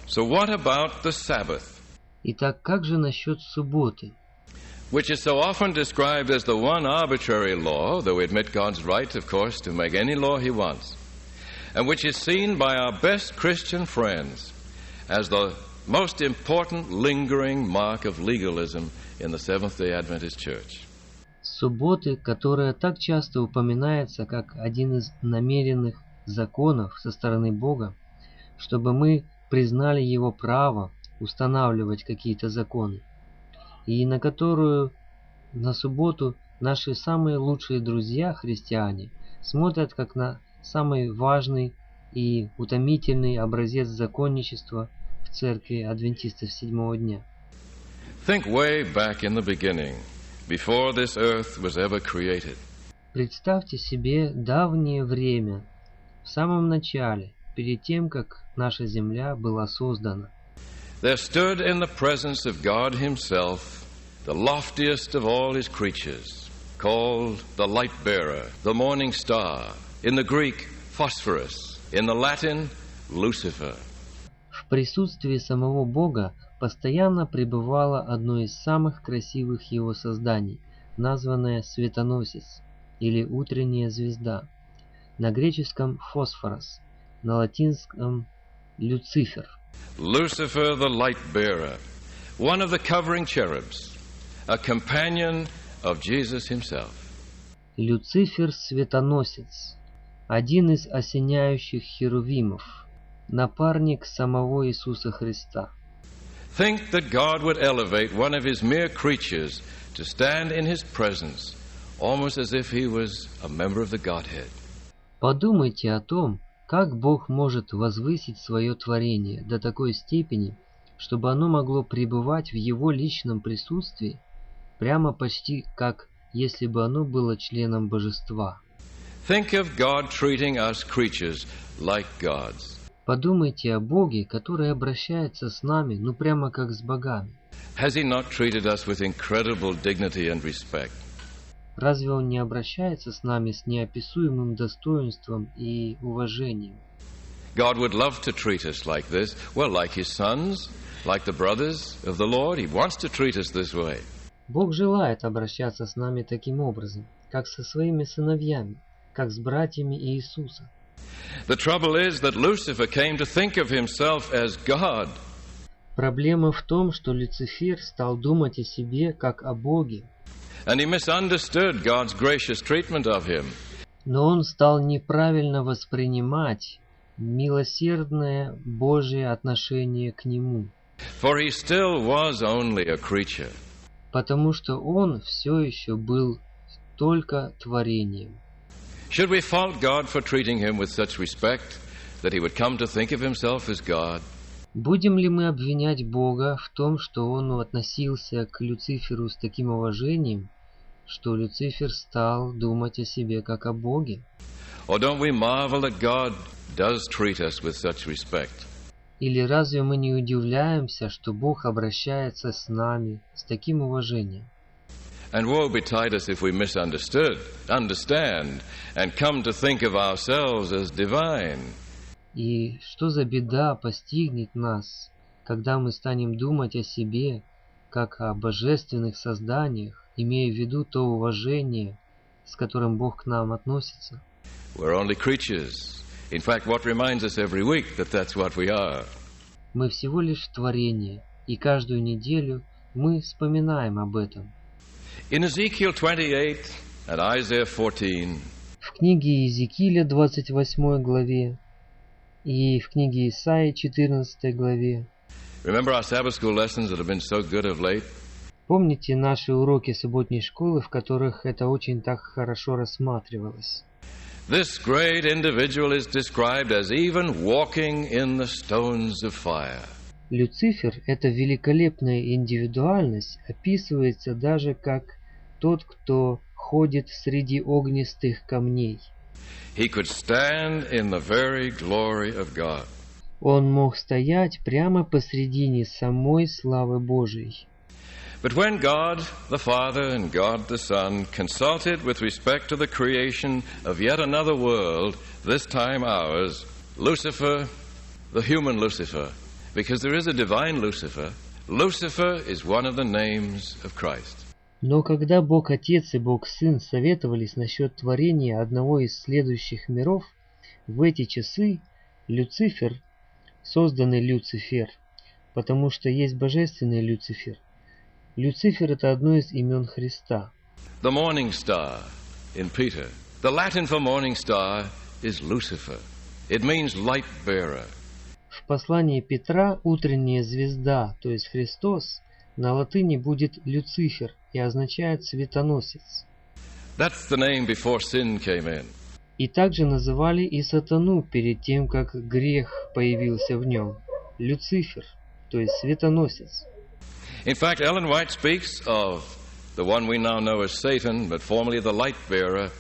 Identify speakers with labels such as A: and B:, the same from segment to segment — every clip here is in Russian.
A: So what about the Sabbath?
B: Итак, как же насчет субботы,
A: Which is so often described as the one arbitrary law, though we admit God's right, of course, to make any law he wants, and which is seen by our best Christian friends as the most important lingering mark of legalism in the Seventh-day Adventist Church?
B: субботы, которая так часто упоминается как один из намеренных законов со стороны Бога, чтобы мы признали Его право устанавливать какие-то законы, и на которую, на субботу, наши самые лучшие друзья, христиане, смотрят как на самый важный и утомительный образец законничества в церкви адвентистов седьмого дня.
A: Think way back in the beginning, before this earth was ever created.
B: Представьте себе давнее время, в самом начале, перед тем, как наша земля была создана.
A: There stood in the presence of God himself the loftiest of all his creatures, called the light-bearer, the morning star, in the Greek, phosphorus, in the Latin, Lucifer.
B: В присутствии самого Бога постоянно пребывало одно из самых красивых его созданий, названное светоносец или утренняя звезда, на греческом фосфорос, на латинском Люцифер.
A: Lucifer the light-bearer, one of the covering cherubs, a companion of Jesus himself.
B: Люцифер светоносец, один из осеняющих херувимов, напарник самого Иисуса Христа.
A: Think that God would elevate one of his mere creatures to stand in his presence, almost as if he was a member of the Godhead.
B: Подумайте о том, как Бог может возвысить свое творение до такой степени, чтобы оно могло пребывать в Его личном присутствии, прямо почти как если бы оно было членом божества.
A: Think of God treating us creatures like gods.
B: Подумайте о Боге, который обращается с нами, ну прямо как с богами.
A: Has he not treated us with incredible dignity and respect?
B: Разве Он не обращается с нами с неописуемым достоинством и уважением?
A: God would love to treat us like this. Well, like his sons, like the brothers of the Lord. He wants to treat us this way.
B: Бог желает обращаться с нами таким образом, как со своими сыновьями, как с братьями Иисуса.
A: The trouble is that Lucifer came to think of himself as God.
B: Проблема в том, что Люцифер стал думать о себе как о Боге.
A: And he misunderstood God's gracious treatment of him.
B: Но он стал неправильно воспринимать милосердное Божие отношение к нему.
A: For he still was only a creature.
B: Потому что он все еще был только творением.
A: Should we fault God for treating him with such respect that he would come to think of himself as God?
B: Будем ли мы обвинять Бога в том, что он относился к Люциферу с таким уважением, что Люцифер стал думать о себе как о Боге?
A: Or don't we marvel that God does treat us with such respect?
B: Или разве мы не удивляемся, что Бог обращается с нами с таким уважением?
A: And woe betide us if we understand, and come to think of ourselves as divine.
B: И что за беда постигнет нас, когда мы станем думать о себе, как о божественных созданиях, имея в виду то уважение, с которым Бог к нам относится?
A: We're only creatures. In fact, what reminds us every week that that's what we are.
B: Мы всего лишь творение, и каждую неделю мы вспоминаем об этом.
A: In Ezekiel 28 and Isaiah 14,
B: в книге Иезекииля 28 главе и в книге Исаии 14 главе.
A: Remember our Sabbath school lessons that have been so good of late?
B: Помните наши уроки субботней школы, в которых это очень так хорошо рассматривалось?
A: This great individual is described as even walking in the stones of fire.
B: Люцифер, эта великолепная индивидуальность, описывается даже как тот, кто ходит среди огнистых камней.
A: He could stand in the very glory of God.
B: Он мог стоять прямо посредине самой славы Божией.
A: But when God the Father and God the Son consulted with respect to the creation of yet another world, this time ours, Lucifer, the human Lucifer, because there is a divine Lucifer. Lucifer is one of the names of Christ.
B: Но когда Бог Отец и Бог Сын советовались насчет творения одного из следующих миров, в эти часы Люцифер, созданный Люцифер, потому что есть божественный Люцифер. Люцифер – это одно из имен Христа.
A: The morning star in Peter. The Latin for morning star is Lucifer. It means light bearer.
B: В послании Петра утренняя звезда, то есть Христос, на латыни будет Люцифер и означает светоносец.
A: That's the name before sin came in.
B: И также называли и сатану перед тем, как грех появился в нем. Люцифер, то есть светоносец.
A: In fact, Ellen White speaks of the one we now know as Satan, but formerly the light bearer.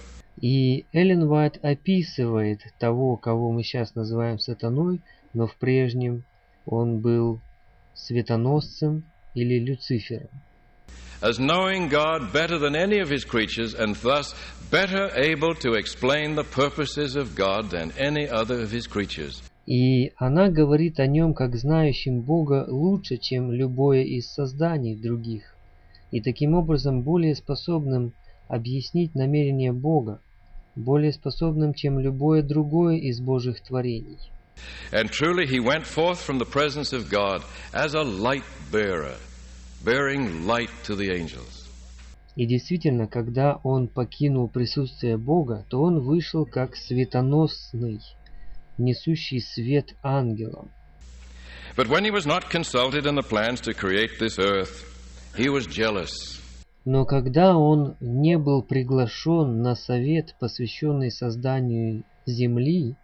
B: И Эллен Уайт описывает того, кого мы сейчас называем сатаной, но в прежнем он был светоносцем или Люцифером.
A: As knowing God better than any of his creatures, and thus better able to explain the purposes of God than any other of his creatures.
B: И она говорит о нем как знающим Бога лучше, чем любое из созданий других, и таким образом более способным объяснить намерения Бога, более способным, чем любое другое из Божьих творений.
A: And truly he went forth from the presence of God as a light bearer, bearing light to the angels.
B: И действительно, когда он покинул присутствие Бога, то он вышел как светоносный, несущий свет ангелам.
A: But when he was not consulted in the plans to create this earth, he was jealous.
B: Но когда он не был приглашен на совет, посвященный созданию земли,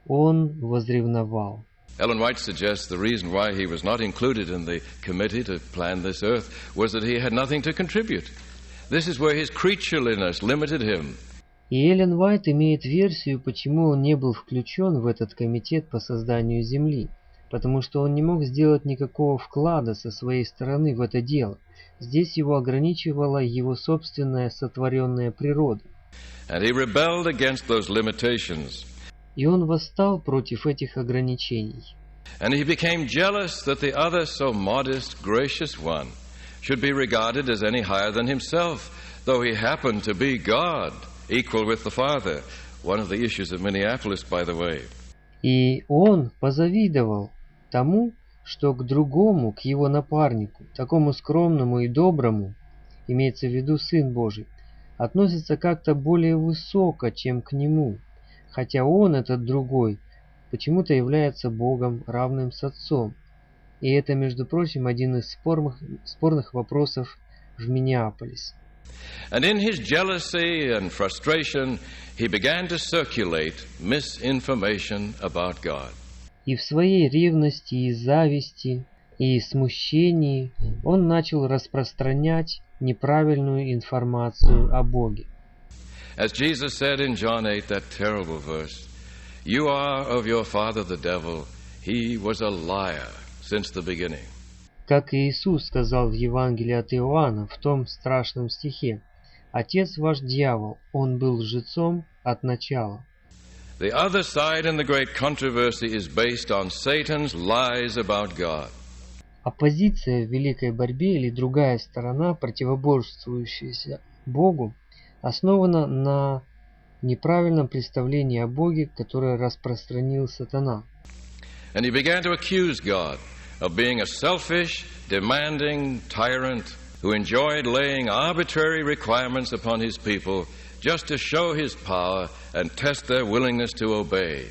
B: он возревновал.
A: Ellen White suggests the reason why he was not included in the committee to plan this earth was that he had nothing to contribute. This is where his creatureliness limited him.
B: И Эллен Уайт имеет версию, почему он не был включен в этот комитет по созданию Земли, потому что он не мог сделать никакого вклада со своей стороны в это дело. Здесь его ограничивала его собственная сотворенная природа.
A: And he rebelled against those limitations.
B: И он восстал против этих ограничений.
A: And he became jealous that the other so modest, gracious one should be regarded as any higher than himself, though he happened to be God, equal with the Father. One of the issues of Minneapolis, by the way.
B: И он позавидовал тому, что к другому, к его напарнику, такому скромному и доброму, имеется в виду Сын Божий, относится как-то более высоко, чем к нему, хотя он, этот другой, почему-то является Богом, равным с Отцом. И это, между прочим, один из спорных вопросов в Миннеаполисе.
A: And in his jealousy and frustration, he began to circulate misinformation about God.
B: И в своей ревности и зависти и смущении он начал распространять неправильную информацию о Боге.
A: As Jesus said in John 8, that terrible verse, "You are of your father the devil. He was a liar since the beginning."
B: Как и Иисус сказал в Евангелии от Иоанна в том страшном стихе: «Отец ваш дьявол, он был лжецом от начала».
A: The other side in the great controversy is based on Satan's lies about God.
B: Оппозиция в великой борьбе или другая сторона, противоборствующаяся Богу, основана на неправильном представлении о Боге, которое распространил сатана.
A: And he began to accuse God of being a selfish, demanding tyrant who enjoyed laying arbitrary requirements upon his people just to show his power and test their willingness to obey.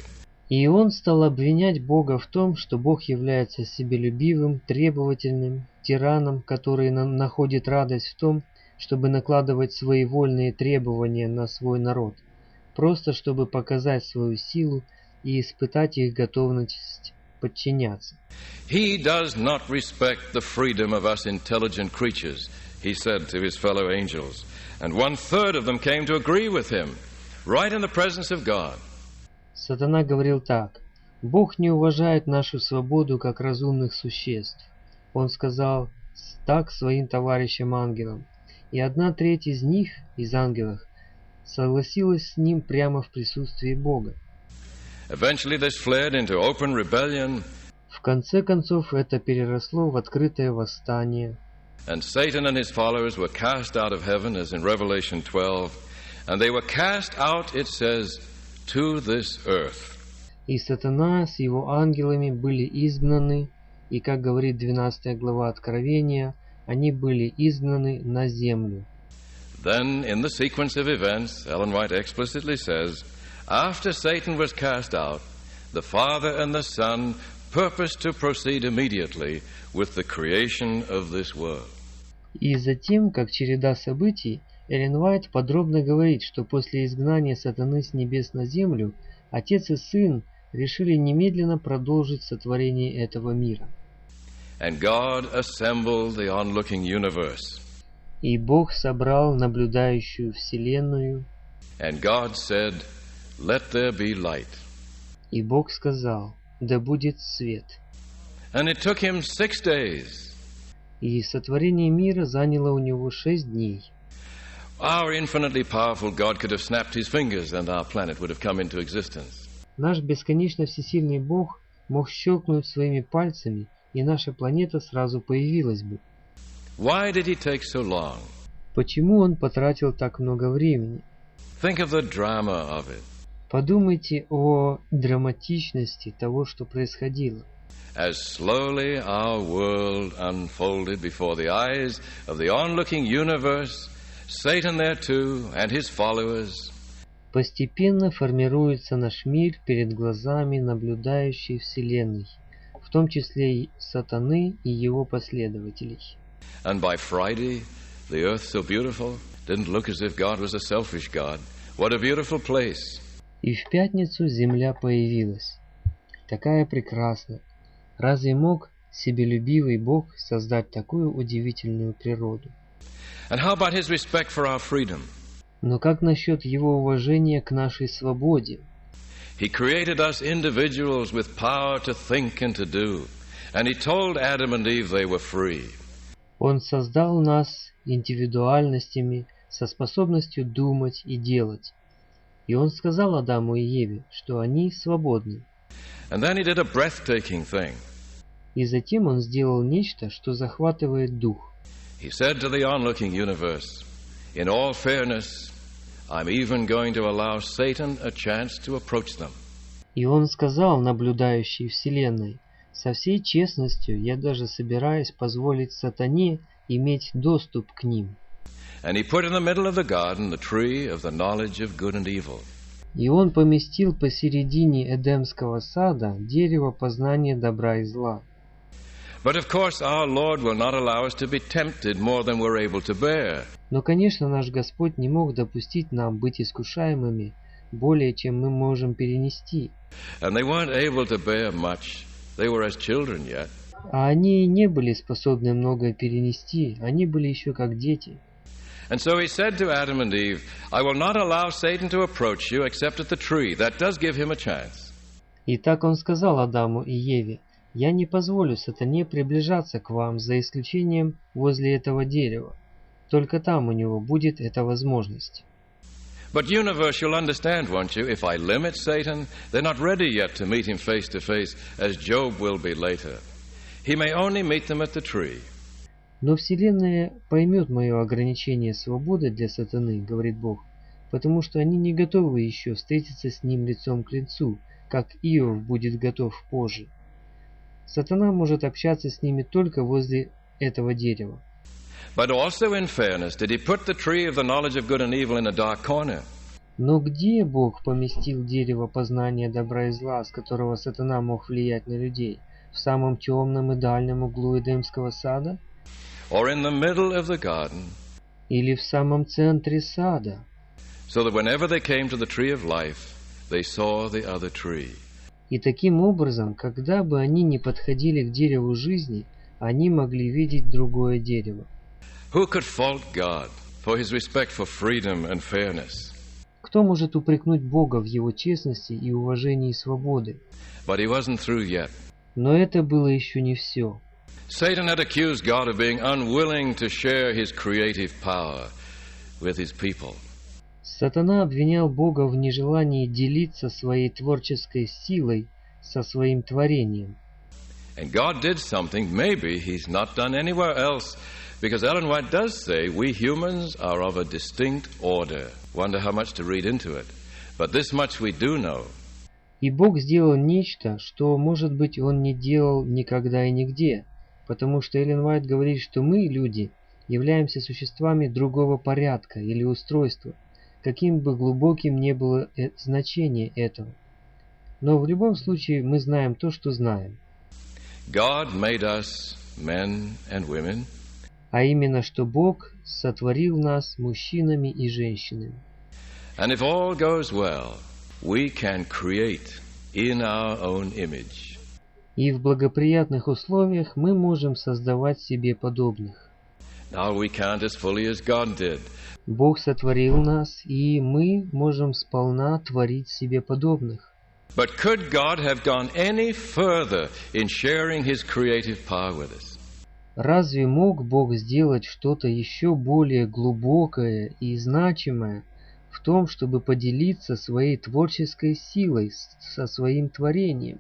B: И он стал обвинять Бога в том, что Бог является себелюбивым, требовательным тираном, который находит радость в том, чтобы накладывать свои вольные требования на свой народ, просто чтобы показать свою силу и испытать их готовность подчиняться.
A: He does not respect the freedom of us intelligent creatures, he said to his fellow angels, and 1/3 of them came to agree with him, right in the presence of God.
B: Сатана говорил так: «Бог не уважает нашу свободу как разумных существ». Он сказал так своим товарищам-ангелам, и 1/3 из них, из ангелов, согласилась с ним прямо в присутствии Бога.
A: Eventually this fled into open rebellion.
B: В конце концов, это переросло в открытое восстание.
A: And Satan and his followers were cast out of heaven, as in Revelation 12, and they were cast out, it says, to this earth.
B: И сатана с его ангелами были изгнаны, и, как говорит 12 глава Откровения, они были изгнаны на землю.
A: Then, in the sequence of events, Ellen White explicitly says, after Satan was cast out, the Father and the Son purposed to proceed immediately with the creation of this world.
B: И затем, как череда событий, Эллен Уайт подробно говорит, что после изгнания сатаны с небес на землю, Отец и Сын решили немедленно продолжить сотворение этого мира.
A: And God assembled the onlooking universe.
B: И Бог собрал наблюдающую вселенную.
A: And God said, let there be light.
B: И Бог сказал, да будет свет.
A: And it took him 6 days.
B: И сотворение мира заняло у него 6 дней.
A: Our infinitely powerful God could have snapped his fingers and our planet would have come into existence.
B: Наш бесконечно всесильный Бог мог щелкнуть своими пальцами, и наша планета сразу появилась бы.
A: Why did he take so long?
B: Почему он потратил так много времени?
A: Think of the drama of it.
B: Подумайте о драматичности того, что происходило.
A: As slowly our world unfolded before the eyes of the onlooking universe, Satan there too and his followers.
B: Постепенно формируется наш мир перед глазами наблюдающей Вселенной, в том числе и сатаны и его последователей.
A: And by Friday, the earth so beautiful, didn't look as if God was a selfish God. What a beautiful place.
B: И в пятницу земля появилась. Такая прекрасная. Разве мог себелюбивый Бог создать такую удивительную природу?
A: And how about his respect for our freedom?
B: Но как насчет его уважения к нашей свободе?
A: He created us individuals with power to think and to do. And he told Adam and Eve they were free.
B: Он создал нас индивидуальностями со способностью думать и делать. И он сказал Адаму и Еве, что они свободны.
A: And then he did a breathtaking thing.
B: И затем он сделал нечто, что захватывает дух.
A: He said to the onlooking universe, in all fairness, I'm even going to allow Satan a chance to approach them.
B: И он сказал наблюдающей Вселенной, со всей честностью я даже собираюсь позволить сатане иметь доступ к ним.
A: And he put in the middle of the garden the tree of the knowledge of good and evil.
B: И он поместил посередине Эдемского сада дерево познания добра и зла.
A: But of course our Lord will not allow us to be tempted more than we're able to bear.
B: Но, конечно, наш Господь не мог допустить нам быть искушаемыми более, чем мы можем перенести.
A: And they weren't able to bear much. They were as children yet.
B: А они не были способны многое перенести, они были еще как дети.
A: And so he said to Adam and Eve, I will not allow Satan to approach you except at the tree. That does give him a chance.
B: И так он сказал Адаму и Еве, я не позволю сатане приближаться к вам, за исключением возле этого дерева. Только там у него будет эта возможность.
A: But universe, you'll understand, won't you? If I limit Satan, they're not ready yet to meet him face to face, as Job will be later. He may only meet them at the tree.
B: Но Вселенная поймет мое ограничение свободы для сатаны, говорит Бог, потому что они не готовы еще встретиться с ним лицом к лицу, как Иов будет готов позже. Сатана может общаться с ними только возле этого дерева.
A: But also in fairness, did he put the tree of the knowledge of good and evil in a dark corner?
B: Но где Бог поместил дерево познания добра и зла, с которого сатана мог влиять на людей? В самом темном и дальнем углу Эдемского сада?
A: Or in the middle of the garden?
B: Или в самом центре сада?
A: So that whenever they came to the tree of life, they saw the other tree.
B: И таким образом, когда бы они ни подходили к дереву жизни, они могли видеть другое дерево.
A: Who could fault God for his respect for freedom and fairness?
B: Кто может упрекнуть Бога в его честности и уважении свободы?
A: But he wasn't through yet.
B: Но это было еще не все.
A: Satan had accused God of being unwilling to share his creative power with his people.
B: Сатана обвинял Бога в нежелании делиться своей творческой силой со своим творением.
A: And God did something maybe He's not done anywhere else, because Ellen White does say we humans are of a distinct order. Wonder how much to read into it. But this much we do know.
B: И Бог сделал нечто, что, может быть, Он не делал никогда и нигде, потому что Эллен Уайт говорит, что мы, люди, являемся существами другого порядка или устройства, каким бы глубоким ни было значение этого. Но в любом случае мы знаем то, что знаем.
A: God made us men and women.
B: А именно, что Бог сотворил нас мужчинами и женщинами.
A: And if all goes well, we can create in our own image.
B: И в благоприятных условиях мы можем создавать себе подобных.
A: Now we can't as fully as God did.
B: Бог сотворил нас, и мы можем сполна творить себе подобных.
A: But could God have gone any further in sharing His creative power with us?
B: Разве мог Бог сделать что-то еще более глубокое и значимое в том, чтобы поделиться своей творческой силой со своим творением?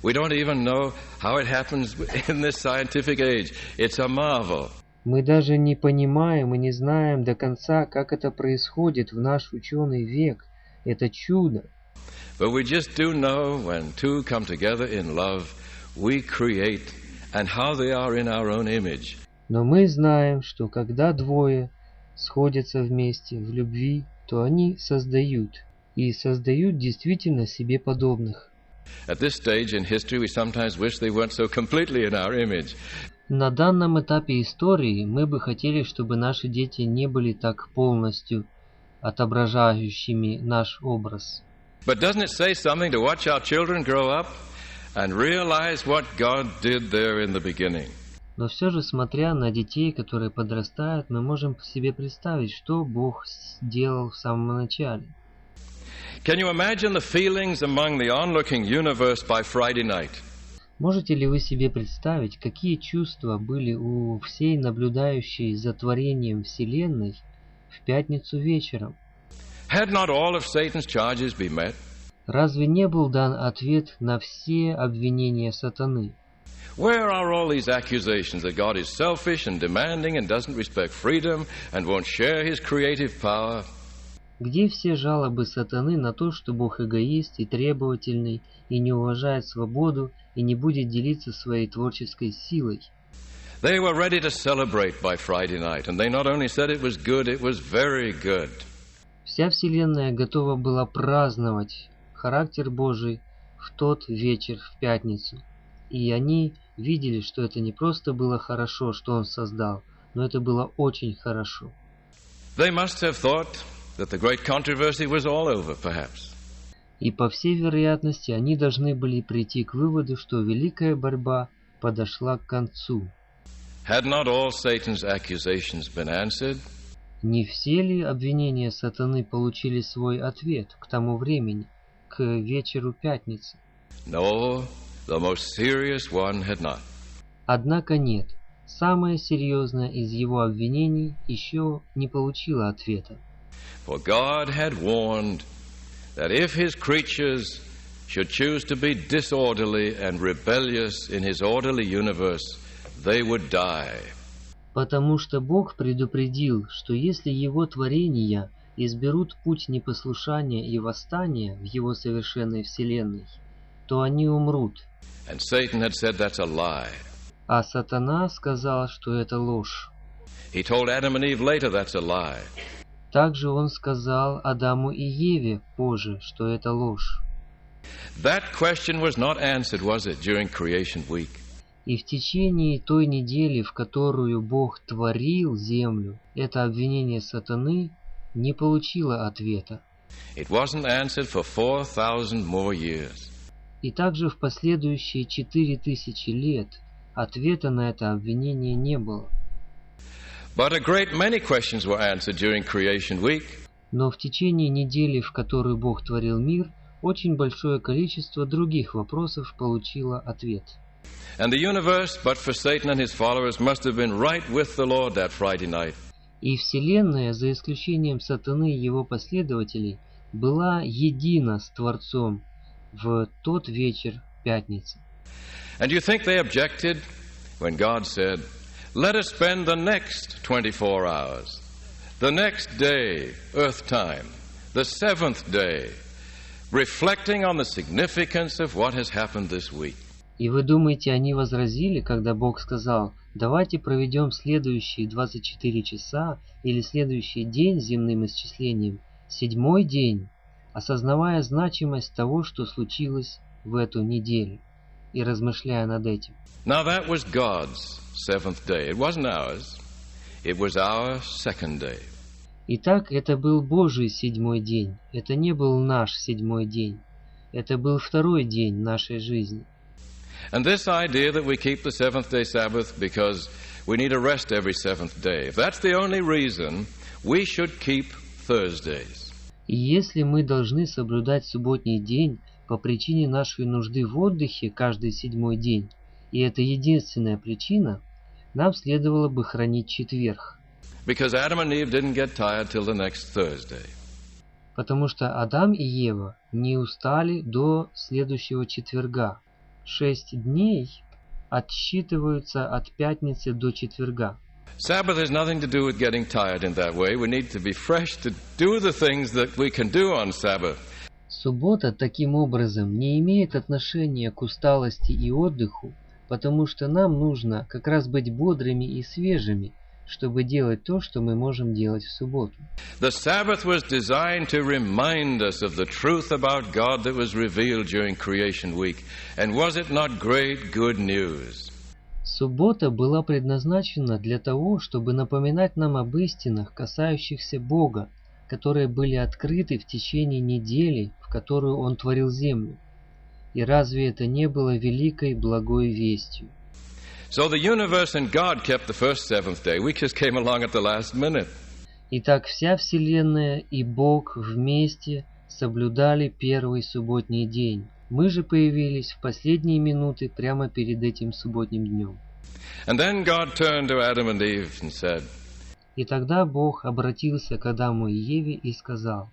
A: We don't even know how it happens in this scientific age. It's a marvel.
B: Мы даже не понимаем и не знаем до конца, как это происходит в наш ученый век. Это чудо.
A: But we just do know when two come together in love, we create, and how they are in our own image.
B: Но мы знаем, что когда двое сходятся вместе в любви, то они создают, и создают действительно себе подобных.
A: At this stage in history, we sometimes wish they weren't so completely in our image.
B: На данном этапе истории мы бы хотели, чтобы наши дети не были так полностью отображающими наш образ.
A: But doesn't it say something to watch our children grow up and realize what God did there in the beginning?
B: Но все же, смотря на детей, которые подрастают, мы можем себе представить, что Бог сделал в самом начале.
A: Can you imagine the feelings among the onlooking universe by Friday night?
B: Можете ли вы себе представить, какие чувства были у всей наблюдающей за творением Вселенной в пятницу вечером?
A: Had not all of Satan's charges been met?
B: Разве не был дан ответ на все обвинения сатаны?
A: Where are all these accusations that God is selfish and demanding and doesn't respect freedom and won't share His creative power?
B: Где все жалобы сатаны на то, что Бог эгоист и требовательный, и не уважает свободу, и не будет делиться своей творческой силой?
A: They were ready to celebrate by Friday night, and they not only said it was good, it was very good.
B: Вся Вселенная готова была праздновать характер Божий в тот вечер, в пятницу. И они видели, что это не просто было хорошо, что Он создал, но это было очень хорошо.
A: They must have thought that the great controversy was all over, perhaps.
B: И по всей вероятности они должны были прийти к выводу, что великая борьба подошла к концу.
A: Had not all Satan's accusations been answered?
B: Не все ли обвинения сатаны получили свой ответ к тому времени, к вечеру пятницы?
A: No, the most serious one had not.
B: Однако нет, самое серьезное из его обвинений еще не получило ответа.
A: For God had warned that if His creatures should choose to be disorderly and rebellious in His orderly universe, they would die.
B: Потому что Бог предупредил, что если Его творения изберут путь непослушания и восстания в Его совершенной Вселенной, то они умрут.
A: And Satan had said that's a lie.
B: А сатана сказал, что это ложь.
A: He told Adam and Eve later that's a lie.
B: Также он сказал Адаму и Еве позже, что это ложь.
A: That question was not answered, was it, during creation week?
B: И в течение той недели, в которую Бог творил землю, это обвинение сатаны не получило ответа.
A: It wasn't answered for 4,000 more years.
B: И также в последующие 4000 лет ответа на это обвинение не было.
A: But a great many questions were answered during creation week.
B: Но в течение недели, в которую Бог творил мир, очень большое количество других вопросов получило ответ.
A: And the universe, but for Satan and his followers, must have been right with the Lord that Friday night.
B: И Вселенная, за исключением сатаны и его последователей, была едина с Творцом в тот вечер пятницы.
A: And you think they objected when God said, "Let us spend the next 24 hours, the next day, earth time, the seventh day, reflecting on the significance of what has happened this week"?
B: И вы думаете, они возразили, когда Бог сказал: давайте проведем следующие 24 часа или следующий день земным исчислением, седьмой день, осознавая значимость того, что случилось в эту неделю, и размышляя над этим.
A: Now that was God's seventh day. It wasn't ours. It was our second day.
B: Итак, это был Божий седьмой день. Это не был наш седьмой день. Это был второй день нашей жизни.
A: And this idea that we keep the seventh day Sabbath because we need a rest every seventh day, if that's the only reason, we should keep Thursdays.
B: И если мы должны соблюдать субботний день по причине нашей нужды в отдыхе каждый седьмой день, и это единственная причина, нам следовало бы хранить четверг.
A: Because Adam and Eve didn't get tired till the next Thursday.
B: Потому что Адам и Ева не устали до следующего четверга. 6 дней отсчитываются от пятницы до четверга.
A: Sabbath has nothing to do with getting tired in that way. We need to be fresh to do the things that we can do on Sabbath.
B: Суббота таким образом не имеет отношения к усталости и отдыху, потому что нам нужно как раз быть бодрыми и свежими, чтобы делать то, что мы можем делать в субботу.
A: The Sabbath was designed to remind us of the truth about God that was revealed during creation week. And was it not great good news?
B: Суббота была предназначена для того, чтобы напоминать нам об истинах, касающихся Бога, которые были открыты в течение недели, в которую Он творил землю. И разве это не было великой благой вестью?
A: So the universe and God kept the first seventh day. We just came along at the last minute.
B: Итак, вся Вселенная и Бог вместе соблюдали первый субботний день. Мы же появились в последние минуты прямо перед этим субботним днем.
A: And then God turned to Adam and Eve and said,
B: И тогда Бог обратился к Адаму и Еве и сказал: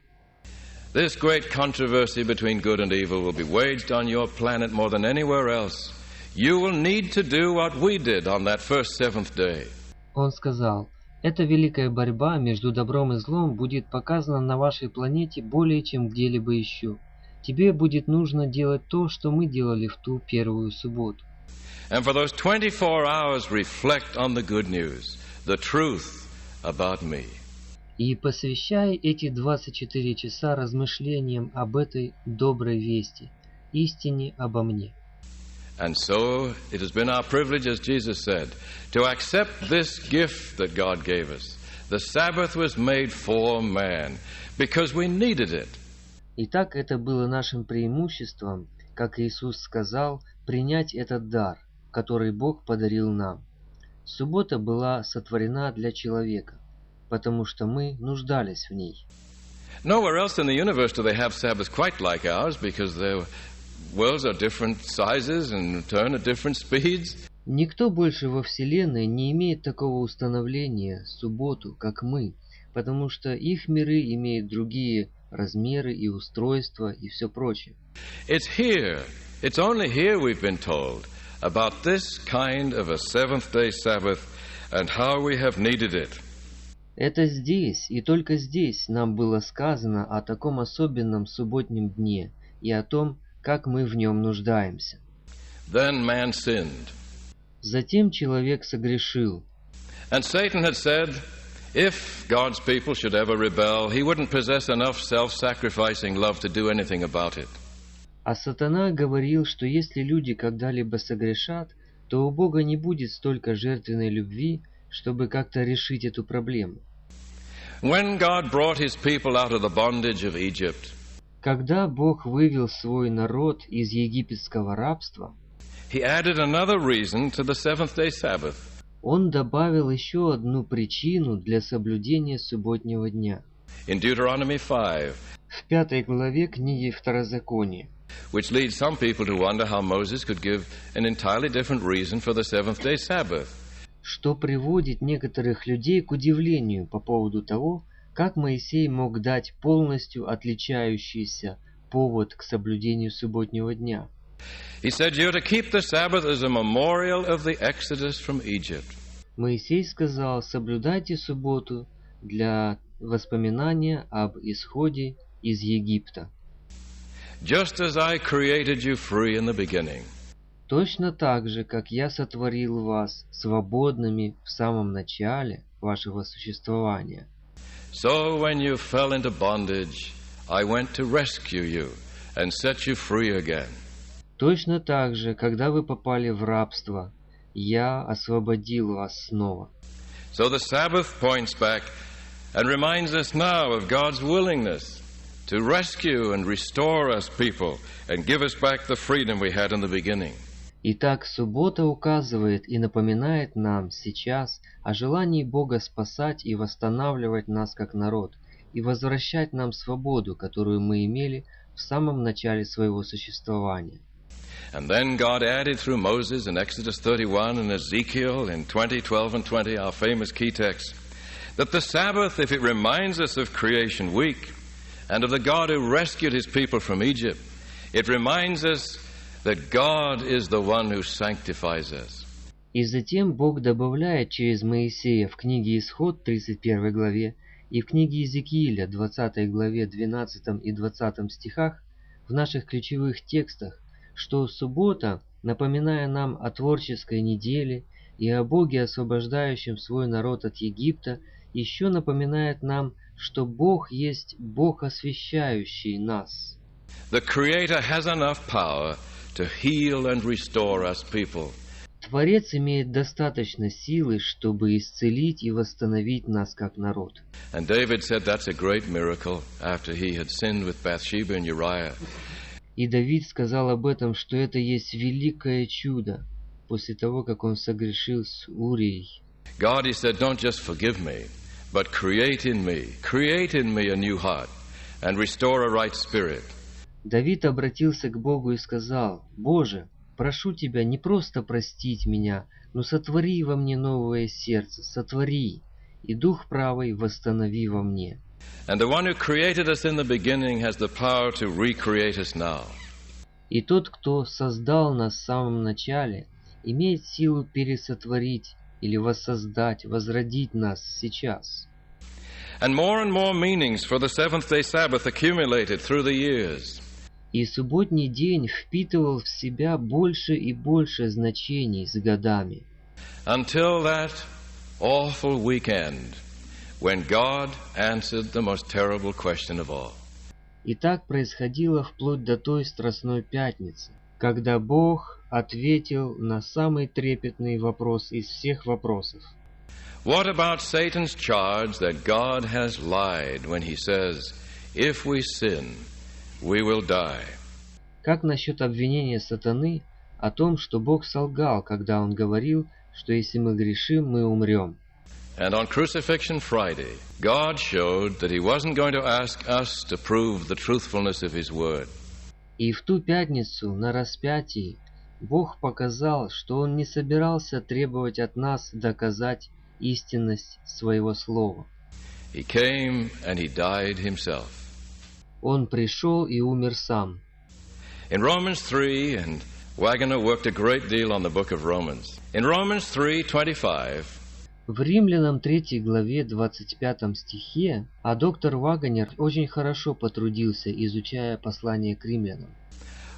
A: "This great controversy between good and evil will be waged on your planet more than anywhere else. You will need to do what we did on that first seventh day."
B: Он сказал: эта великая борьба между добром и злом будет показана на вашей планете более чем где-либо еще. Тебе будет нужно делать то, что мы делали в ту первую субботу.
A: And for those 24 hours reflect on the good news, the truth about me.
B: И посвящай эти 24 часа размышлениям об этой доброй вести, истине обо мне.
A: And so it has been our privilege, as Jesus said, to accept this gift that God gave us. The Sabbath was made for man because we needed it.
B: Итак, это было нашим преимуществом, как Иисус сказал, принять этот дар, который Бог подарил нам. Суббота была сотворена для человека, потому что мы нуждались в ней.
A: Nowhere else in the universe do they have Sabbaths quite like ours because their worlds are different sizes and turn at different speeds.
B: Никто больше во Вселенной не имеет такого установления субботу, как мы, потому что их миры имеют другие размеры и устройства и все прочее.
A: It's only here we've been told about this kind of a seventh-day Sabbath and how we have needed it.
B: Это здесь, и только здесь нам было сказано о таком особенном субботнем дне и о том, как мы в нем нуждаемся.
A: Then man sinned.
B: Затем человек согрешил.
A: And Satan had said, if God's people should ever rebel, he wouldn't possess enough self-sacrificing love to do anything about it.
B: А сатана говорил, что если люди когда-либо согрешат, то у Бога не будет столько жертвенной любви, чтобы как-то решить эту проблему.
A: When God brought his people out of the bondage of Egypt,
B: когда Бог вывел свой народ из египетского рабства,
A: he added another reason to the seventh-day Sabbath.
B: Он добавил еще одну причину для соблюдения субботнего дня.
A: In Deuteronomy 5,
B: в 5 главе книги Второзакония,
A: which leads some people to wonder how Moses could give an entirely different reason for the seventh-day Sabbath.
B: Что приводит некоторых людей к удивлению по поводу того, как Моисей мог дать полностью отличающийся повод к соблюдению субботнего дня.
A: He said, "You're to keep the Sabbath as a memorial of the exodus from Egypt."
B: Моисей сказал: соблюдайте субботу для воспоминания об исходе из Египта.
A: Just as I created you free in the beginning.
B: Точно так же, как я сотворил вас свободными в самом начале вашего существования.
A: So when you fell into bondage, I went to rescue you and set you free again.
B: Точно так же, когда вы попали в рабство, я освободил вас снова.
A: So the Sabbath points back and reminds us now of God's willingness to rescue and restore us people and give us back the freedom we had in the beginning.
B: Итак, суббота указывает и напоминает нам сейчас о желании Бога спасать и восстанавливать нас как народ, и возвращать нам свободу, которую мы имели в самом начале своего существования.
A: And then God added through Moses in Exodus 31 and Ezekiel in 20:12 and 20, our famous key texts, that the Sabbath, if it reminds us of creation week and of the God who rescued his people from Egypt, it reminds us that God is the one who sanctifies us.
B: И затем Бог добавляет через Моисея в книге Исход 31 главе и в книге Иезекииля 20 главе 12 и 20 стихах в наших ключевых текстах, что суббота, напоминая нам о творческой неделе и о Боге, освобождающем свой народ от Египта, еще напоминает нам, что Бог есть Бог, освящающий нас.
A: The Creator has enough power to heal and restore us people.
B: Творец имеет достаточно силы, чтобы исцелить и восстановить нас как народ.
A: And David said that's a great miracle after he had sinned with Bathsheba and Uriah.
B: И Давид сказал об этом, что это есть великое чудо, после того, как он согрешил с Урией.
A: God, he said, don't just forgive me, but create in me a new heart and restore a right spirit.
B: Давид обратился к Богу и сказал: «Боже, прошу Тебя не просто простить меня, но сотвори во мне новое сердце, сотвори, и дух правый восстанови во мне».
A: And the one who created us in the beginning has the power to recreate us now.
B: И тот, кто создал нас в самом начале, имеет силу пересотворить или воссоздать, возродить нас сейчас.
A: And more meanings for the seventh-day Sabbath accumulated through the years.
B: И субботний день впитывал в себя больше и больше значений с годами.
A: Until that awful weekend, when God answered the most terrible question of all.
B: И так происходило вплоть до той страстной пятницы, когда Бог ответил на самый трепетный вопрос из всех вопросов.
A: What about Satan's charge that God has lied when he says, if we sin, we will die?
B: Как насчет обвинения сатаны о том, что Бог солгал, когда Он говорил, что если мы грешим, мы умрем?
A: And on Crucifixion Friday, God showed that he wasn't going to ask us to prove the truthfulness of his word.
B: И в ту пятницу на распятии Бог показал, что Он не собирался требовать от нас доказать истинность своего слова.
A: He came and he died himself.
B: Он пришел и умер сам.
A: In Romans 3, and Wagner worked a great deal on the book of Romans. In Romans 3:25,
B: в Римлянам 3 главе 25 стихе, а доктор Вагнер очень хорошо потрудился, изучая послание к римлянам.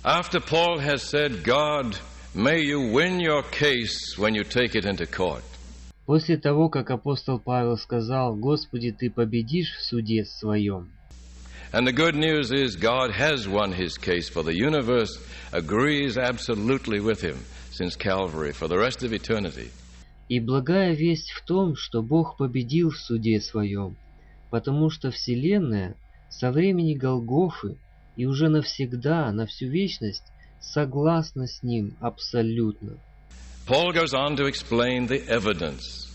A: After Paul has said, God, may you win your case when you take it into court.
B: После того, как апостол Павел сказал: «Господи, Ты победишь в суде своем».
A: And the good news is God has won his case, for the universe agrees absolutely with him since Calvary for the rest of eternity.
B: И благая весть в том, что Бог победил в суде своем, потому что Вселенная со времени Голгофы и уже навсегда, на всю вечность, согласна с Ним абсолютно.
A: Paul goes on to explain the evidence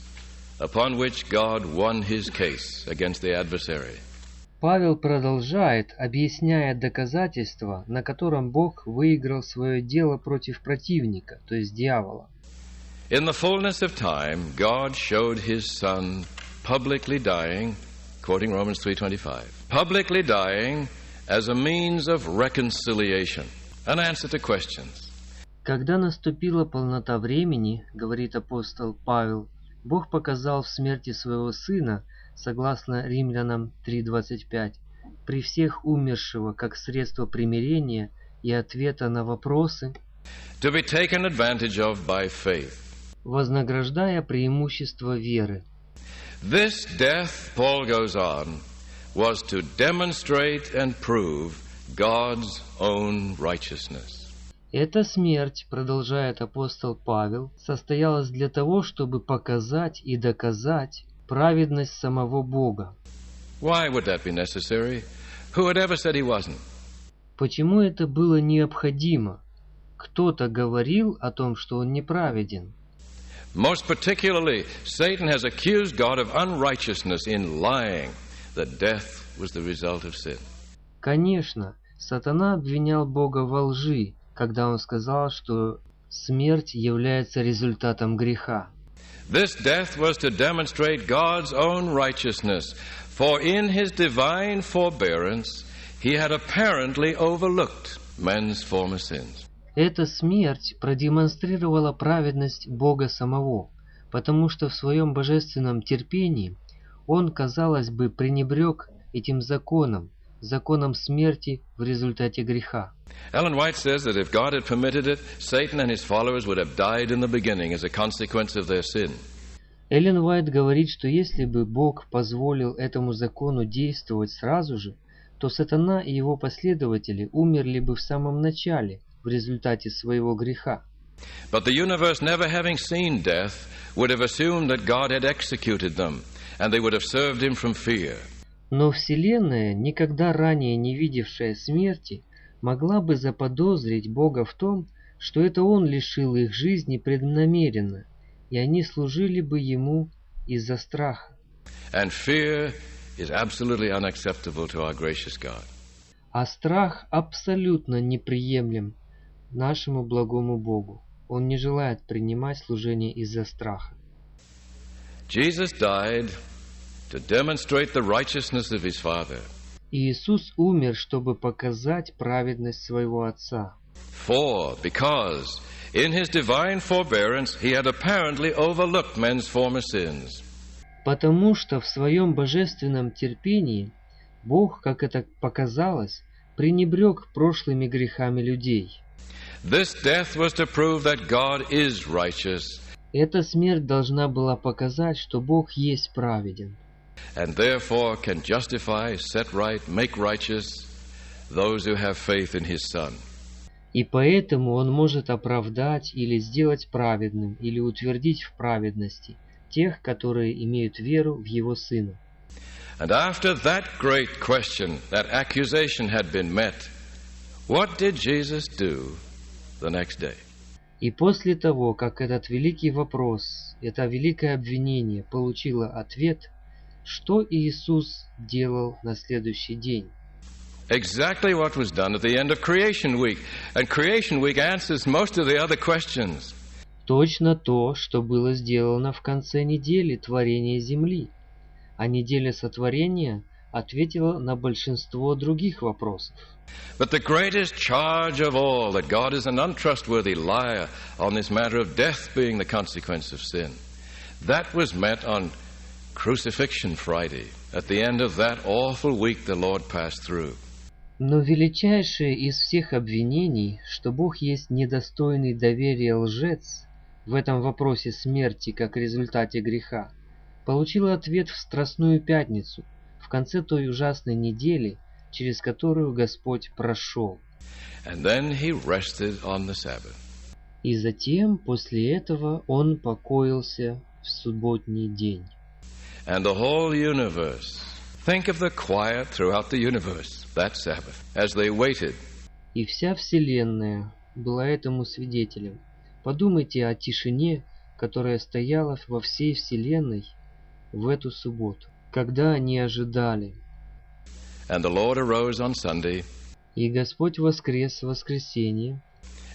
A: upon which God won his case against the adversary.
B: Павел продолжает, объясняя доказательства, на котором Бог выиграл свое дело против противника, то есть дьявола.
A: In the fullness of time, God showed his Son publicly dying, quoting Romans 3:25, publicly dying as a means of reconciliation. an answer to questions.
B: Когда наступила полнота времени, говорит апостол Павел, Бог показал в смерти своего Сына, согласно Римлянам 3:25, при всех умершего как средство примирения и ответа на вопросы,
A: To be taken advantage of by faith.
B: вознаграждая преимущество веры.
A: This death, Paul goes on, was to demonstrate and prove God's own righteousness.
B: Эта смерть, продолжает апостол Павел, состоялась для того, чтобы показать и доказать праведность самого Бога.
A: Why would that be necessary? Who had ever said he wasn't?
B: Почему это было необходимо? Кто-то говорил о том, что он неправеден.
A: Most particularly, Satan has accused God of unrighteousness in lying that death was the result of sin.
B: Конечно, сатана обвинял Бога во лжи, когда он сказал, что смерть является результатом греха.
A: This death was to demonstrate God's own righteousness, for in his divine forbearance he had apparently overlooked men's former sins.
B: Эта смерть продемонстрировала праведность Бога самого, потому что в своем божественном терпении он, казалось бы, пренебрег этим законом, законом смерти в результате греха.
A: Ellen White says that if God had permitted it, Satan and his followers would have died in the beginning as a consequence of their sin.
B: Эллен Уайт говорит, что если бы Бог позволил этому закону действовать сразу же, то сатана и его последователи умерли бы в самом начале, в результате своего греха.
A: But the universe, never having seen death, would have assumed that God had executed them, and they would have served him from fear.
B: Но Вселенная, никогда ранее не видевшая смерти, могла бы заподозрить Бога в том, что это Он лишил их жизни преднамеренно, и они служили бы Ему из-за страха.
A: And fear is absolutely unacceptable to our gracious God.
B: А страх абсолютно неприемлем нашему благому Богу. Он не желает принимать служение из-за страха.
A: Jesus died to demonstrate the righteousness of his Father.
B: Иисус умер, чтобы показать праведность своего Отца.
A: Because in his divine forbearance he had apparently overlooked men's former sins.
B: Потому что в своем божественном терпении Бог, как это показалось, пренебрег прошлыми грехами людей.
A: This death was to prove that God is righteous.
B: Эта смерть должна была показать, что Бог есть праведен.
A: And therefore can justify, set right, make righteous those who have faith in his Son.
B: И поэтому Он может оправдать или сделать праведным, или утвердить в праведности тех, которые имеют веру в Его Сына.
A: And after that great question, that accusation had been met, what did Jesus do the next day?
B: И после того, как этот великий вопрос, это великое обвинение получило ответ, что Иисус делал на следующий день?
A: Exactly what was done at the end of Creation Week. And Creation Week answers most of the other questions.
B: Точно то, что было сделано в конце недели творения земли. А неделя сотворения ответила на большинство других вопросов.
A: But the greatest charge of all, that God is an untrustworthy liar on this matter of death being the consequence of sin, that was met on Crucifixion Friday, at the end of that awful week the Lord passed through.
B: Но величайшее из всех обвинений, что Бог есть недостойный доверия лжец в этом вопросе смерти как результате греха, получило ответ в Страстную Пятницу, в конце той ужасной недели, через которую Господь прошел.
A: And then he rested on the Sabbath.
B: И затем, после этого, Он покоился в субботний день.
A: And the whole universe, think of the quiet throughout the universe, that Sabbath, as they waited.
B: И вся Вселенная была этому свидетелем. Подумайте о тишине, которая стояла во всей Вселенной в эту субботу, когда они ожидали.
A: And the Lord arose on Sunday.
B: И Господь воскрес в воскресенье.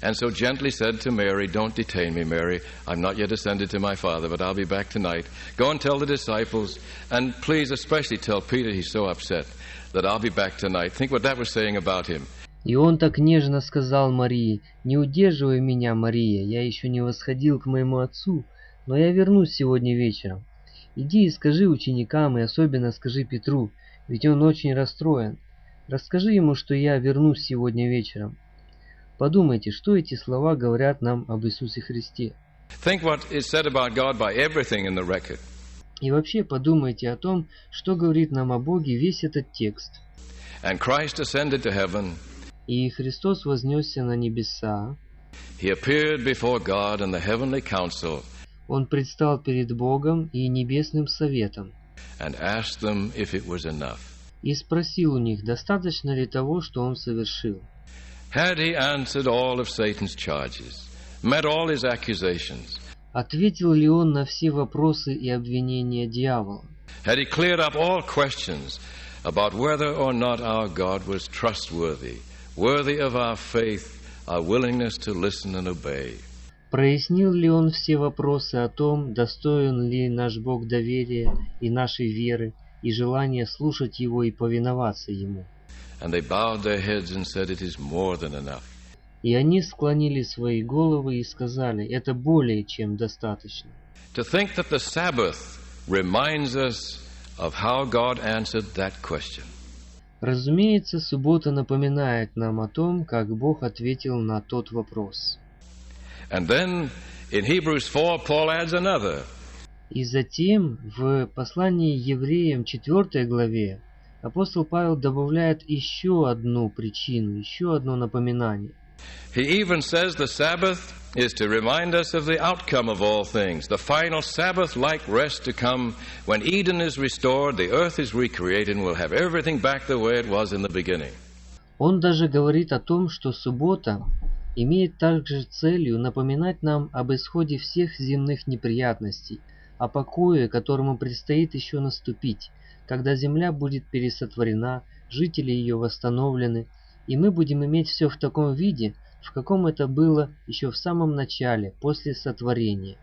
A: And so gently said to Mary, "Don't detain me, Mary. I'm not yet ascended to my Father, but I'll be back tonight. Go and tell the disciples, and please especially tell Peter, he's so upset, that I'll be back tonight." Think what that was saying about him.
B: И он так нежно сказал Марии: «Не удерживай меня, Мария, я еще не восходил к моему отцу, но я вернусь сегодня вечером. Иди и скажи ученикам, и особенно скажи Петру, ведь он очень расстроен. Расскажи ему, что я вернусь сегодня вечером». Подумайте, что эти слова говорят нам об Иисусе Христе.
A: Think what is said about God by everything in the record.
B: И вообще подумайте о том, что говорит нам о Боге весь этот текст.
A: And Christ ascended to heaven.
B: И Христос вознесся на небеса.
A: He appeared before God and the heavenly council.
B: Он предстал перед Богом и Небесным Советом.
A: And asked them if it was enough.
B: И спросил у них, достаточно ли того, что Он совершил.
A: Had he answered all of Satan's charges, met all his accusations?
B: Ответил ли Он на все вопросы и обвинения дьявола?
A: Had he cleared up all questions about whether or not our God was trustworthy, worthy of our faith, our willingness to listen and obey?
B: Прояснил ли Он все вопросы о том, достоин ли наш Бог доверия и нашей веры, и желания слушать Его и повиноваться Ему?
A: And they bowed their heads and said, "It is more than enough."
B: И они склонили свои головы и сказали, это более чем достаточно.
A: To think that the Sabbath reminds us of how God answered that question.
B: Разумеется, суббота напоминает нам о том, как Бог ответил на тот вопрос.
A: And then in Hebrews 4, Paul adds another.
B: И затем в послании евреям 4 главе апостол Павел добавляет еще одну причину, еще одно напоминание.
A: He even says the Sabbath is to remind us of the outcome of all things, the final Sabbath-like rest to come when Eden is restored, the earth is recreated, and we'll have everything back the way it was in the beginning.
B: Он даже говорит о том, что суббота имеет также целью напоминать нам об исходе всех земных неприятностей, о покое, которому предстоит еще наступить, когда земля будет пересотворена, жители ее восстановлены, и мы будем иметь все в таком виде, в каком это было еще в самом начале, после сотворения.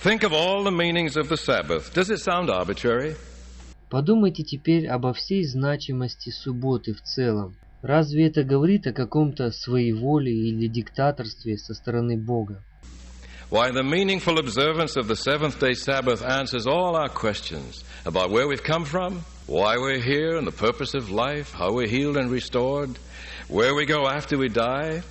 A: Think of all the meanings of the Sabbath. Does it sound arbitrary?
B: Подумайте теперь обо всей значимости субботы в целом. Разве это говорит о каком-то своеволии или диктаторстве со стороны Бога?
A: Why, the meaningful observance of the seventh-day Sabbath answers all our questions about where we've come from, why we're here, and the purpose of life, how we're healed and restored, where we go after we die.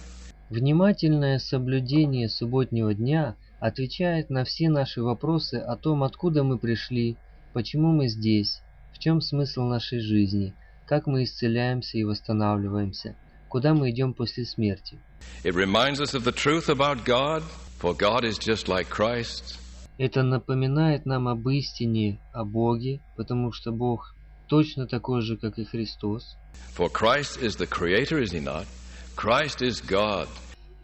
B: Внимательное соблюдение субботнего дня отвечает на все наши вопросы о том, откуда мы пришли, почему мы здесь, в чем смысл нашей жизни, как мы исцеляемся и восстанавливаемся, куда мы идем после смерти.
A: It reminds us of the truth about God, for God is just like Christ.
B: Это напоминает нам об истине, о Боге, потому что Бог точно такой же, как и Христос.
A: For Christ is the Creator, is He not? Christ is God.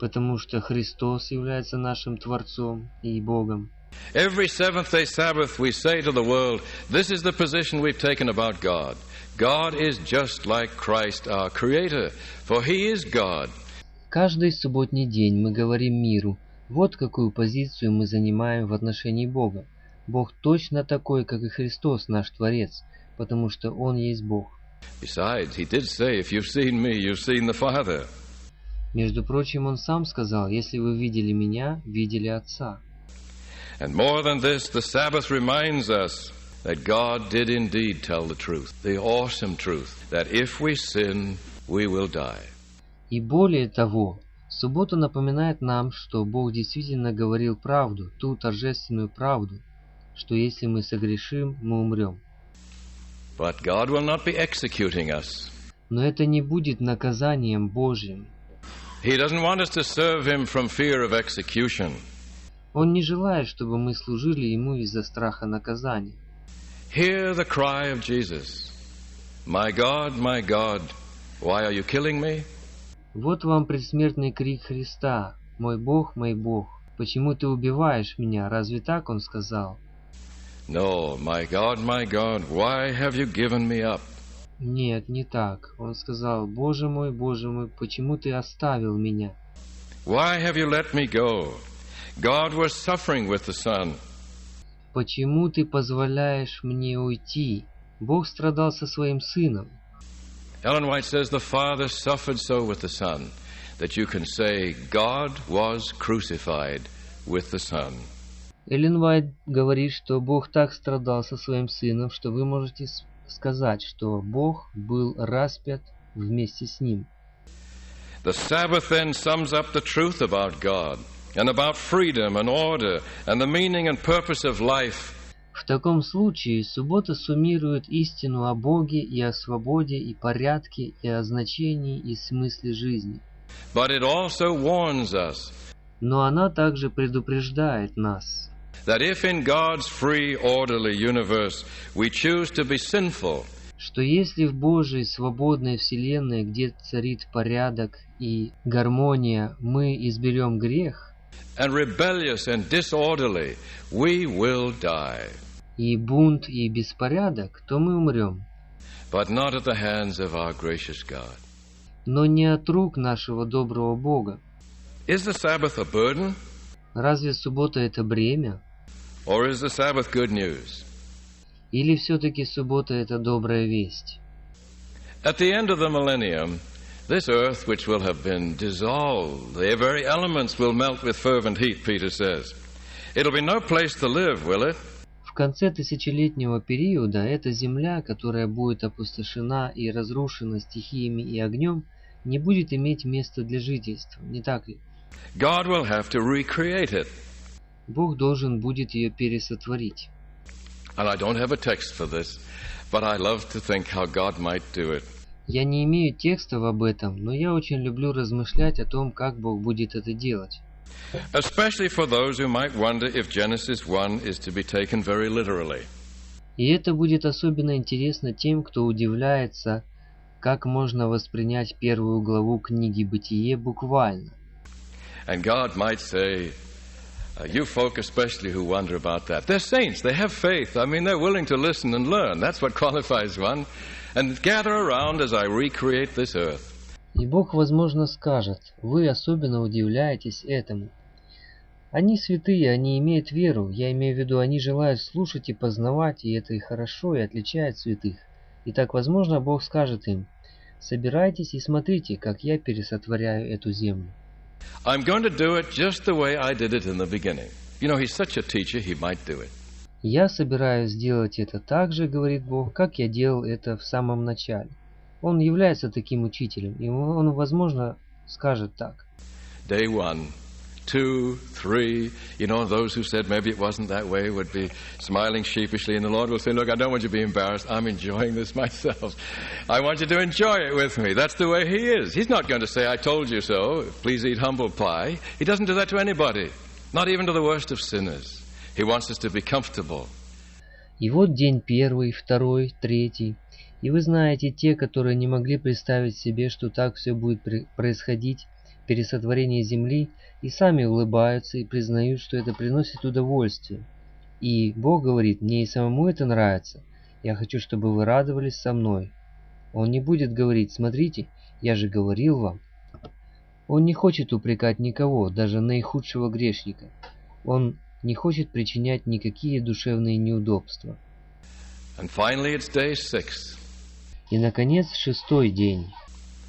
B: Потому что Христос является нашим Творцом и Богом.
A: Every seventh-day Sabbath we say to the world, this is the position we've taken about God. God is just like Christ, our Creator, for He is God.
B: Каждый субботний день мы говорим миру, вот какую позицию мы занимаем в отношении Бога. Бог точно такой, как и Христос, наш Творец, потому что Он есть Бог.
A: Besides, He did say, if you've seen me, you've seen the Father.
B: Между прочим, Он сам сказал, если вы видели Меня, видели Отца.
A: And more than this, the Sabbath reminds us that God did indeed tell the truth, the awesome truth, that if we sin, we will die.
B: И более того, суббота напоминает нам, что Бог действительно говорил правду, ту торжественную правду, что если мы согрешим, мы умрем.
A: But God will not be executing us.
B: Но это не будет наказанием Божьим.
A: He doesn't want us to serve Him from fear of execution.
B: Он не желает, чтобы мы служили Ему из-за страха наказания.
A: Hear the cry of Jesus. My God, why are you killing me?
B: Вот вам предсмертный крик Христа. Мой Бог, почему ты убиваешь меня? Разве так Он сказал?
A: No, my God, why have you given me up?
B: Нет, не так. Он сказал, Боже мой, почему ты оставил меня?
A: Why have you let me go? God was suffering with the Son.
B: Почему ты позволяешь мне уйти? Бог страдал со своим Сыном.
A: Ellen White says the Father suffered so with the Son that you can say God was crucified with the Son.
B: Эллен Уайт говорит, что Бог так страдал со своим Сыном, что вы можете сказать, что Бог был распят вместе с Ним.
A: The Sabbath then sums up the truth about God and about freedom and order and the meaning and purpose of life.
B: В таком случае суббота суммирует истину о Боге и о свободе и порядке и о значении и смысле жизни.
A: But it also warns us
B: Но она также предупреждает нас,
A: that if in God's free, orderly universe we choose to be sinful,
B: что если в Божьей свободной вселенной, где царит порядок и гармония, мы изберем грех,
A: and rebellious and disorderly, we will die.
B: И бунт, и беспорядок, то мы умрем.
A: But not at the hands of our gracious God.
B: Но не от рук нашего доброго Бога.
A: Is the Sabbath a burden?
B: Разве суббота это бремя?
A: Or is the Sabbath good news?
B: Или все-таки суббота это добрая весть?
A: At the end of the millennium, this earth which will have been dissolved, the very elements will melt with fervent heat, Peter says. It'll be no place to live, will it?
B: В конце тысячелетнего периода эта земля, которая будет опустошена и разрушена стихиями и огнем, не будет иметь места для жительства, не так ли?
A: God will have to recreate it.
B: Бог должен будет ее пересотворить.
A: And I don't have a text for this, but I love to think how God might do it.
B: Я не имею текстов об этом, но я очень люблю размышлять о том, как Бог будет это делать.
A: Especially for those who might wonder if Genesis 1 is to be taken very literally.
B: И это будет особенно интересно тем, кто удивляется, как можно воспринять первую главу книги «Бытие» буквально.
A: And God might say, you folk especially who wonder about that, they're saints, they have faith. I mean, they're willing to listen and learn. That's what qualifies one. And gather around as I recreate this earth.
B: И Бог, возможно, скажет, вы особенно удивляетесь этому. Они святые, они имеют веру, я имею в виду, они желают слушать и познавать, и это и хорошо, и отличает святых. Итак, возможно, Бог скажет им, собирайтесь и смотрите, как я пересотворяю эту землю.
A: I'm going to do it just the way I did it in the beginning. You know, he's such a teacher, he might do it.
B: Я собираюсь сделать это так же, говорит Бог, как я делал это в самом начале. Он является таким учителем, и он, возможно, скажет так.
A: Day 1, 2, 3, you know, those who said maybe it wasn't that way would be smiling sheepishly, and the Lord will say, look, I don't want you to be embarrassed. I'm enjoying this myself. I want you to enjoy it with me. That's the way He is. He's not going to say, I told you so. Please eat humble pie. He doesn't do that to anybody, not even to the worst of sinners. He wants us to be comfortable.
B: И вот день первый, второй, третий. И вы знаете, те, которые не могли представить себе, что так все будет происходить, пересотворение земли, и сами улыбаются и признают, что это приносит удовольствие. И Бог говорит, мне и самому это нравится. Я хочу, чтобы вы радовались со мной. Он не будет говорить, смотрите, я же говорил вам. Он не хочет упрекать никого, даже наихудшего грешника. Он не хочет причинять никакие душевные неудобства.
A: And finally, it's day 6.
B: И, наконец, шестой день.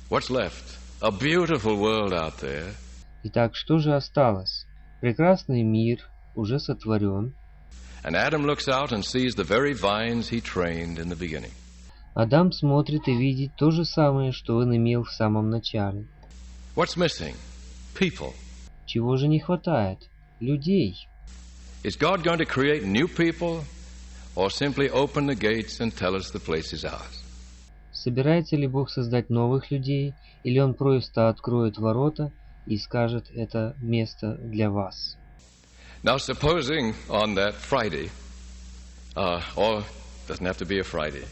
A: What's left? A beautiful world out there.
B: Итак, что же осталось? Прекрасный мир уже сотворен.
A: And Adam looks out and sees the very vines he trained in the beginning.
B: Адам смотрит и видит то же самое, что он имел в самом начале.
A: What's missing? People.
B: Чего же не хватает? Людей.
A: Is God going to create new people or simply open the gates and tell us the place is ours?
B: Собирается ли Бог создать новых людей, или Он просто откроет ворота и скажет, это место для вас?
A: Now, supposing on that Friday, or doesn't have to be a Friday.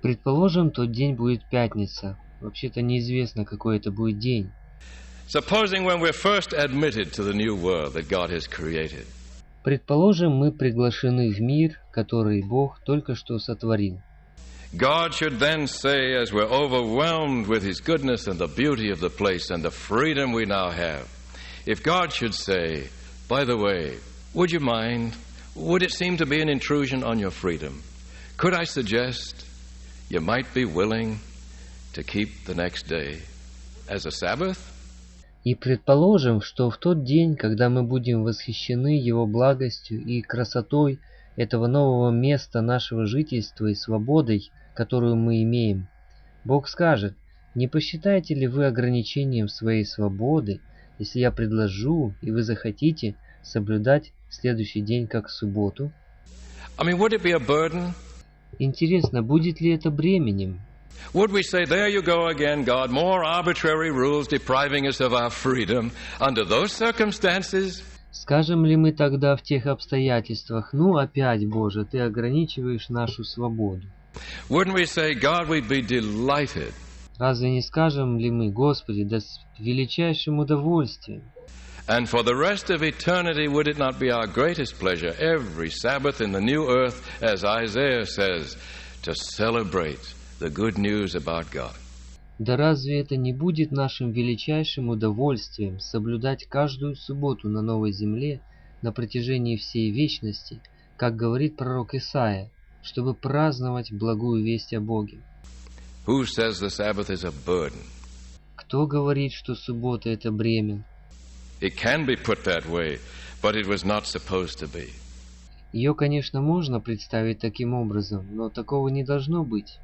B: Предположим, тот день будет пятница. Вообще-то неизвестно, какой это будет день.
A: Supposing when we're first admitted to the new world that God has created.
B: Предположим, мы приглашены в мир, который Бог только что сотворил.
A: God should then say, as we're overwhelmed with His goodness and the beauty of the place and the freedom we now have, if God should say, by the way, would you mind, would it seem to be an intrusion on your freedom? Could I suggest you might be willing to keep the next day as a Sabbath?
B: И предположим, что в тот день, когда мы будем восхищены Его благостью и красотой этого нового места нашего жительства и свободой, которую мы имеем, Бог скажет: не посчитаете ли вы ограничением своей свободы, если я предложу, и вы захотите соблюдать следующий день как субботу?
A: Would it be a burden?
B: Интересно, будет ли это бременем?
A: Would we say, there you go again, God, more arbitrary rules depriving us of our freedom. Under those circumstances...
B: Скажем ли мы тогда в тех обстоятельствах: ну опять, Боже, Ты ограничиваешь нашу свободу?
A: Wouldn't we say, God, we'd be delighted?
B: Разве не скажем ли мы: Господи, да с величайшим удовольствием?
A: And for the rest of eternity, would it not be our greatest pleasure every Sabbath in the new earth, as Isaiah says, to celebrate the good news about God?
B: Да разве это не будет нашим величайшим удовольствием соблюдать каждую субботу на новой земле на протяжении всей вечности, как говорит пророк Исаия, чтобы праздновать благую весть о Боге?
A: Who says the Sabbath is a burden?
B: Кто говорит, что суббота — это бремя?
A: It can be put that way, but it was not supposed to be.
B: Ее, конечно, можно представить таким образом, но такого не должно быть.